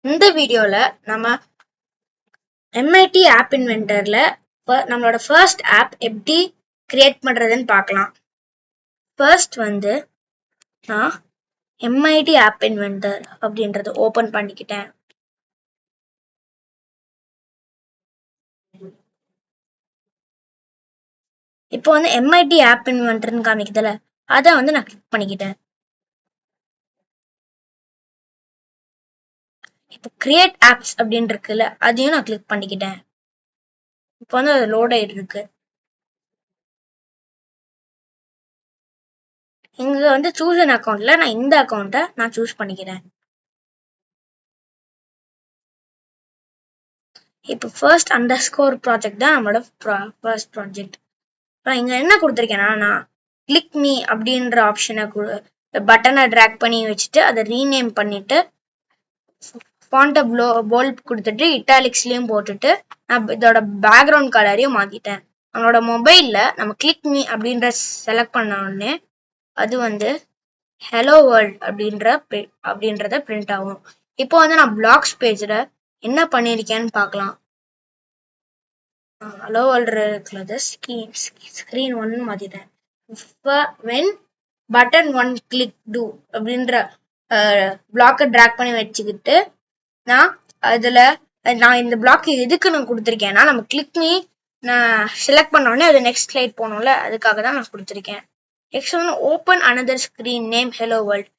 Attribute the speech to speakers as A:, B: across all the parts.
A: இந்த வீடியோல நம்ம MIT ஆப் இன்வென்டர்ல நம்மளோட ஃபர்ஸ்ட் ஆப் எப்படி கிரியேட் பண்றதுன்னு பார்க்கலாம். ஃபர்ஸ்ட் வந்து நான் MIT ஆப் இன்வென்டர் அப்படின்றத ஓபன் பண்ணிக்கிட்டேன். இப்போ வந்து MIT ஆப் இன்வென்டர்னு காமிக்குதுல, அதை வந்து நான் கிளிக் பண்ணிக்கிட்டேன். இப்போ கிரியேட் ஆப்ஸ் அப்படின்னு இருக்குல்ல, அதையும் நான் கிளிக் பண்ணிக்கிட்டேன். இப்போ வந்து அது லோட் ஆயிட்டு இருக்கு. இங்க வந்து சூஸ் அன் அக்கௌண்ட்ல நான் இந்த அக்கௌண்ட்டை நான் சூஸ் பண்ணிக்கிறேன். இப்போ ஃபர்ஸ்ட் அண்டர்ஸ்கோர் ப்ராஜெக்ட் தான் நம்மளோட ஃபர்ஸ்ட் ப்ராஜெக்ட். அப்புறம் இங்க என்ன கொடுத்துருக்கேன்னா, நான் கிளிக் மீ அப்படின்ற ஆப்ஷனை பட்டனை ட்ராக் பண்ணி வச்சுட்டு அதை ரீநேம் பண்ணிட்டு ஃபாண்ட்டை போல்ட் கொடுத்துட்டு இட்டாலிக்ஸ்லயும் போட்டுட்டு நான் இதோட பேக்ரவுண்ட் கலரையும் மாத்திட்டேன். நம்மளோட மொபைல்ல நம்ம கிளிக் மீ அப்படின்ற செலக்ட் பண்ண உடனே அது வந்து ஹலோ வேர்ல்ட் அப்படின்றத பிரிண்ட் ஆகும். இப்போ வந்து நான் பிளாக்ஸ் பேஜ்ல என்ன பண்ணிருக்கேன்னு பார்க்கலாம். ஹலோ வேர்ல்ட் இருக்கிறது ஸ்கிரீன் 1 மாத்திட்டேன். வென் பட்டன் 1 கிளிக் டூ அப்படின்ற பிளாக்கை ட்ராக் பண்ணி வச்சுக்கிட்டு நான் இந்த பிளாக் எதுக்கு நான் கொடுத்துருக்கேன்னா, நம்ம கிளிக் மீ நான் செலக்ட் பண்ண உடனே அது நெக்ஸ்ட் ஸ்லைட் போகணும்ல, அதுக்காக தான் நான் கொடுத்துருக்கேன். நெக்ஸ்ட் வந்து open another screen name hello world.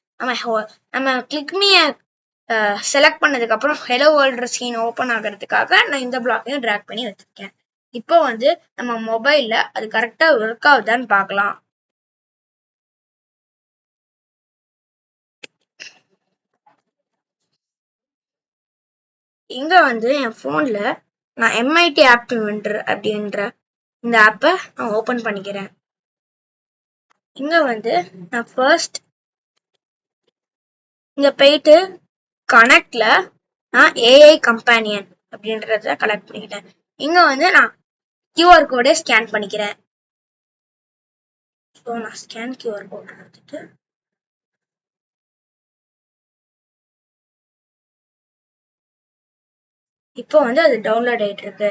A: நம்ம கிளிக் மீயை செலக்ட் பண்ணதுக்கு அப்புறம் ஹலோ வேர்ல்ட் ஸ்கிரீன் ஓப்பன் ஆகிறதுக்காக நான் இந்த பிளாக்கையும் ட்ராக் பண்ணி வச்சிருக்கேன். இப்போ வந்து நம்ம மொபைல்ல அது கரெக்டா ஒர்க் ஆகுதான்னு பார்க்கலாம். இங்க வந்து என் போன்ல நான் MIT ஆப் இன்வென்டர் அப்படின்ற இந்த ஆப்பை நான் ஓபன் பண்ணிக்கிறேன். இங்க வந்து நான் ஃபர்ஸ்ட் இங்க போயிட்டு கனெக்ட்ல நான் AI கம்பேனியன் அப்படின்றத கலெக்ட் பண்ணிக்கிட்டேன். இங்க வந்து நான் QR கோடை ஸ்கேன் பண்ணிக்கிறேன். ஸோ நான் ஸ்கேன் QR கோட் எடுத்துட்டு இப்போ வந்து அது டவுன்லோட் ஆயிட்டு இருக்கு.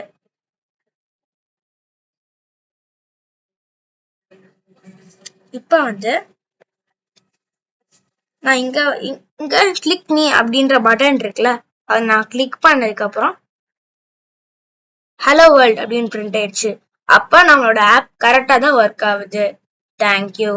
A: இப்போ வந்து நான் இங்க கிளிக் மீ அப்படின்ற பட்டன் இருக்குல்ல, அதை நான் கிளிக் பண்ணதுக்கு அப்புறம் ஹலோ வேர்ல்ட் அப்படின்னு பிரிண்ட் ஆயிடுச்சு. அப்ப நம்மளோட ஆப் கரெக்டா தான் ஒர்க் ஆகுது. தேங்க்யூ.